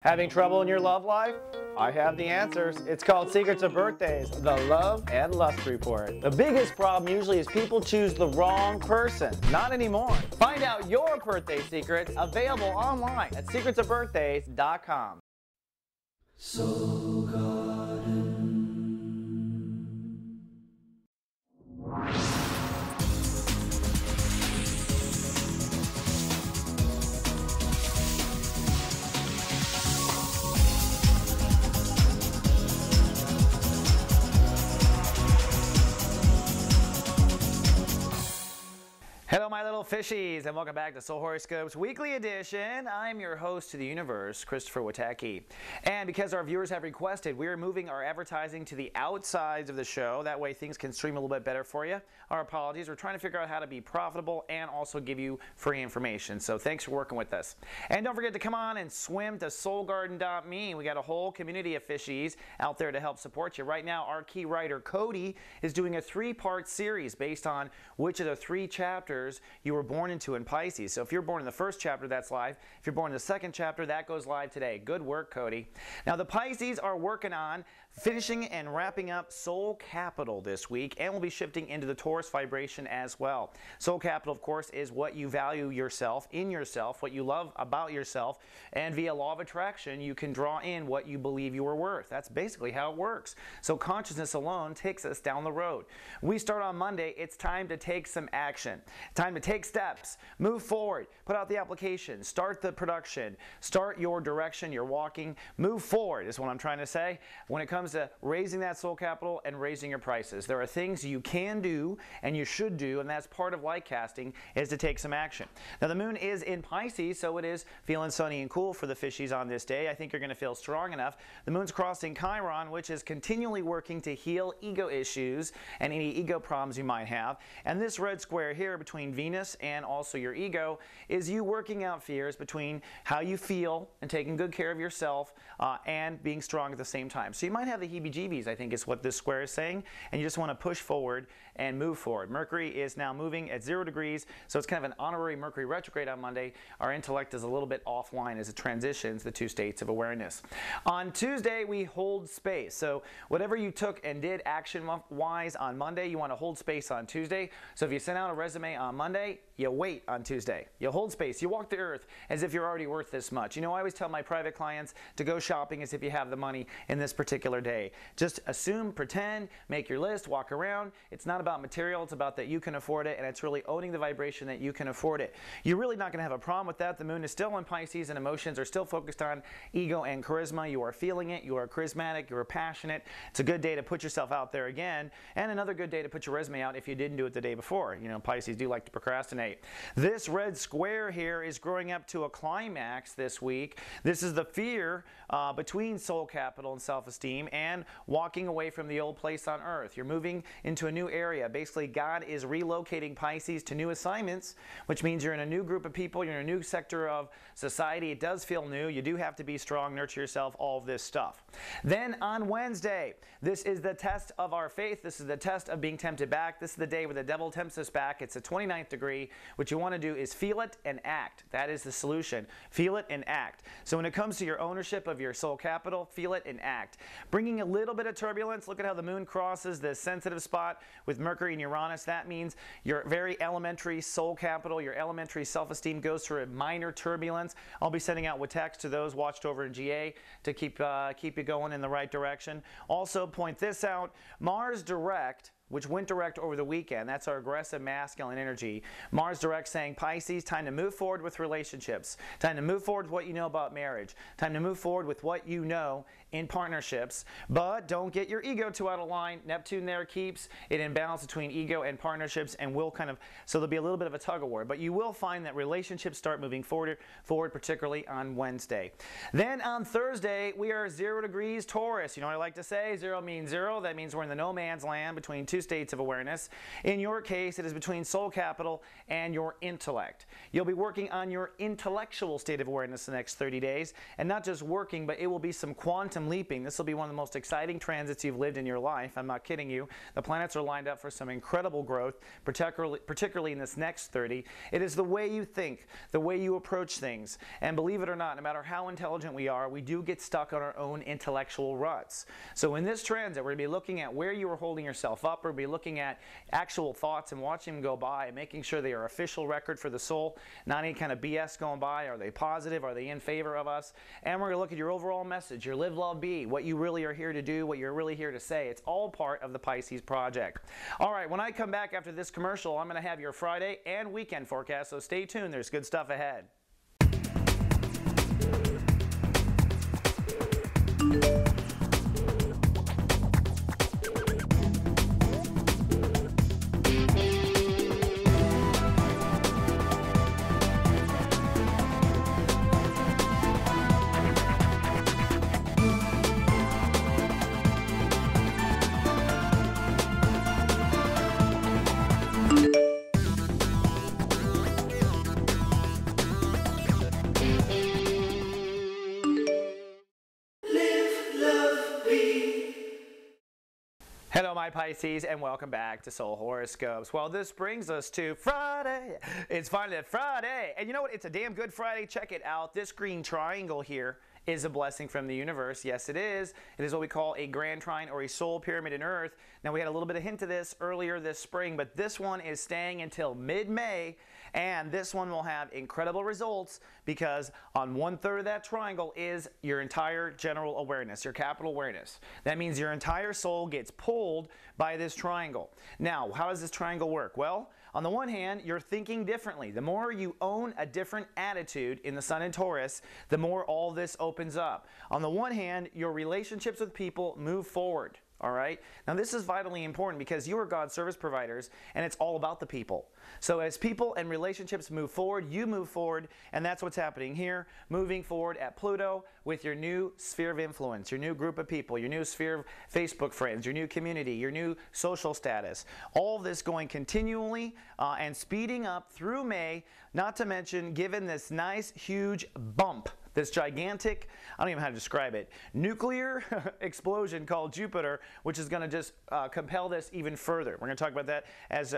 Having trouble in your love life? I have the answers. It's called Secrets of Birthdays, the Love and Lust Report. The biggest problem usually is people choose the wrong person. Not anymore. Find out your birthday secrets, available online at secretsofbirthdays.com. Soul Garden. Hello my little fishies, and welcome back to Soul Horoscopes Weekly Edition. I'm your host to the universe, Christopher Witecki. And because our viewers have requested, we are moving our advertising to the outsides of the show. That way things can stream a little bit better for you. Our apologies. We're trying to figure out how to be profitable and also give you free information. So thanks for working with us. And don't forget to come on and swim to soulgarden.me. We got a whole community of fishies out there to help support you. Right now, our key writer, Cody, is doing a 3-part series based on which of the 3 chapters you were born into in Pisces. So if you're born in the first chapter, that's live. If you're born in the second chapter, that goes live today. Good work, Cody. Now, the Pisces are working on finishing and wrapping up Soul Capital this week, and we'll be shifting into the Taurus vibration as well. Soul Capital, of course, is what you value yourself, in yourself, what you love about yourself, and via law of attraction, you can draw in what you believe you are worth. That's basically how it works. So consciousness alone takes us down the road. We start on Monday. It's time to take some action. Time to take steps, move forward, put out the application, start the production, start your direction, you're walking, move forward is what I'm trying to say when it comes to raising that soul capital and raising your prices. There are things you can do and you should do, and that's part of light casting, is to take some action. Now the moon is in Pisces, so it is feeling sunny and cool for the fishies on this day. I think you're going to feel strong enough. The moon's crossing Chiron, which is continually working to heal ego issues and any ego problems you might have. And this red square here between Venus and also your ego is you working out fears between how you feel and taking good care of yourself and being strong at the same time. So you might have the heebie-jeebies, I think is what this square is saying, and you just want to push forward and move forward. Mercury is now moving at 0 degrees, so it's kind of an honorary Mercury retrograde on Monday. Our intellect is a little bit offline as it transitions the 2 states of awareness. On Tuesday, we hold space. So whatever you took and did action-wise on Monday, you want to hold space on Tuesday. So if you sent out a resume on Monday, you wait on Tuesday. You hold space. You walk the earth as if you're already worth this much. You know, I always tell my private clients to go shopping as if you have the money in this particular day. Just assume, pretend, make your list, walk around. It's not about material. It's about that you can afford it, and it's really owning the vibration that you can afford it. You're really not going to have a problem with that. The moon is still in Pisces, and emotions are still focused on ego and charisma. You are feeling it. You are charismatic. You are passionate. It's a good day to put yourself out there again, and another good day to put your resume out if you didn't do it the day before. You know, Pisces do like to procrastinate. This red square here is growing up to a climax this week. This is the fear between soul capital and self-esteem and walking away from the old place on earth. You're moving into a new area. Basically, God is relocating Pisces to new assignments, which means you're in a new group of people. You're in a new sector of society. It does feel new. You do have to be strong, nurture yourself, all of this stuff. Then on Wednesday, this is the test of our faith. This is the test of being tempted back. This is the day where the devil tempts us back. It's the 29th degree. What you want to do is feel it and act. That is the solution. Feel it and act. So when it comes to your ownership of your soul capital, feel it and act. Bringing a little bit of turbulence. Look at how the moon crosses the sensitive spot with Mercury and Uranus. That means your very elementary soul capital, your elementary self-esteem goes through a minor turbulence. I'll be sending out Witecki to those watched over in GA to keep you going in the right direction. Also point this out. Mars direct, which went direct over the weekend. That's our aggressive masculine energy. Mars direct saying, Pisces, time to move forward with relationships. Time to move forward with what you know about marriage. Time to move forward with what you know in partnerships. But don't get your ego too out of line. Neptune there keeps it in balance between ego and partnerships, and will kind of, so there'll be a little bit of a tug of war. But you will find that relationships start moving forward, particularly on Wednesday. Then on Thursday, we are 0 degrees Taurus. You know what I like to say? 0 means 0. That means we're in the no man's land between 2 two states of awareness. In your case, it is between soul capital and your intellect. You'll be working on your intellectual state of awareness the next 30 days, and not just working, but it will be some quantum leaping. This will be one of the most exciting transits you've lived in your life. I'm not kidding you. The planets are lined up for some incredible growth, particularly in this next 30. It is the way you think, the way you approach things. And believe it or not, no matter how intelligent we are, we do get stuck on our own intellectual ruts. So in this transit, we're going to be looking at where you are holding yourself up. We're going to be looking at actual thoughts and watching them go by and making sure they are official record for the soul, not any kind of BS going by. Are they positive? Are they in favor of us? And we're going to look at your overall message, your live, love, be, what you really are here to do, what you're really here to say. It's all part of the Pisces project. All right, when I come back after this commercial, I'm going to have your Friday and weekend forecast, so stay tuned. There's good stuff ahead. Hello, my Pisces, and welcome back to Soul Horoscopes. Well, this brings us to Friday. It's finally Friday. And you know what? It's a damn good Friday. Check it out. This green triangle here is a blessing from the universe. Yes, it is. It is what we call a grand trine or a soul pyramid in Earth. Now, we had a little bit of hint of this earlier this spring, but this one is staying until mid-May, and this one will have incredible results because on 1/3 of that triangle is your entire general awareness, your capital awareness. That means your entire soul gets pulled by this triangle. Now, how does this triangle work? Well, on the one hand, you're thinking differently. The more you own a different attitude in the Sun in Taurus, the more all this opens up. On the one hand, your relationships with people move forward. All right? Now, this is vitally important because you are God's service providers, and it's all about the people. So as people and relationships move forward, you move forward, and that's what's happening here, moving forward at Pluto with your new sphere of influence, your new group of people, your new sphere of Facebook friends, your new community, your new social status. All of this going continually and speeding up through May, not to mention given this nice, huge bump, this gigantic, I don't even know how to describe it, nuclear explosion called Jupiter, which is going to just compel this even further. We're going to talk about that as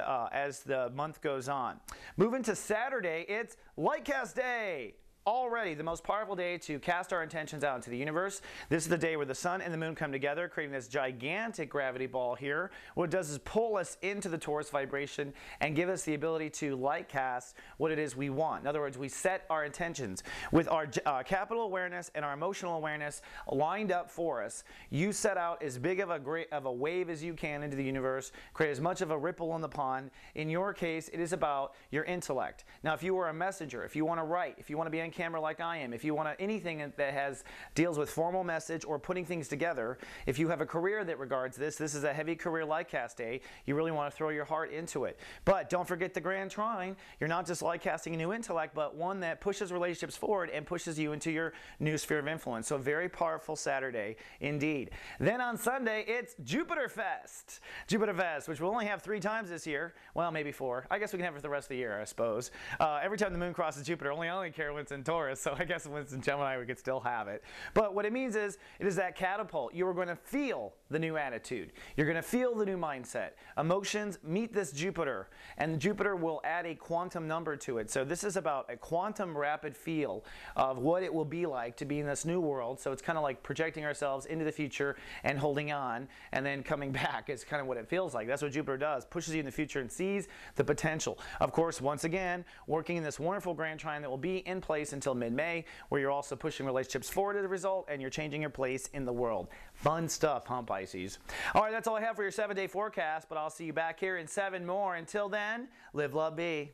the month goes on. Moving to Saturday, it's Lightcast Day. Already the most powerful day to cast our intentions out into the universe. This is the day where the sun and the moon come together, creating this gigantic gravity ball here. What it does is pull us into the Taurus vibration and give us the ability to light cast what it is we want. In other words, we set our intentions. With our capital awareness and our emotional awareness lined up for us, you set out as big of a wave as you can into the universe, create as much of a ripple in the pond. In your case, it is about your intellect. Now, if you are a messenger, if you want to write, if you want to be on camera like I am, if you want anything that deals with formal message or putting things together, if you have a career that regards this is a heavy career lightcast day. You really want to throw your heart into it. But don't forget the grand trine. You're not just lightcasting a new intellect, but one that pushes relationships forward and pushes you into your new sphere of influence. So very powerful Saturday indeed. Then on Sunday, it's Jupiter Fest. Jupiter Fest, which we'll only have 3 times this year. Well, maybe 4. I guess we can have it for the rest of the year, I suppose. Every time the moon crosses Jupiter, I only care when it's in Taurus, so I guess when it's in Gemini, we could still have it. But what it means is, it is that catapult. You are going to feel the new attitude. You're going to feel the new mindset. Emotions meet this Jupiter, and Jupiter will add a quantum number to it. So this is about a quantum rapid feel of what it will be like to be in this new world. So it's kind of like projecting ourselves into the future and holding on, and then coming back is kind of what it feels like. That's what Jupiter does, pushes you in the future and sees the potential. Of course, once again, working in this wonderful grand trine that will be in place until mid-May, where you're also pushing relationships forward as a result, and you're changing your place in the world. Fun stuff, huh, Pisces? All right, that's all I have for your 7-day forecast, but I'll see you back here in 7 more. Until then, live, love, be.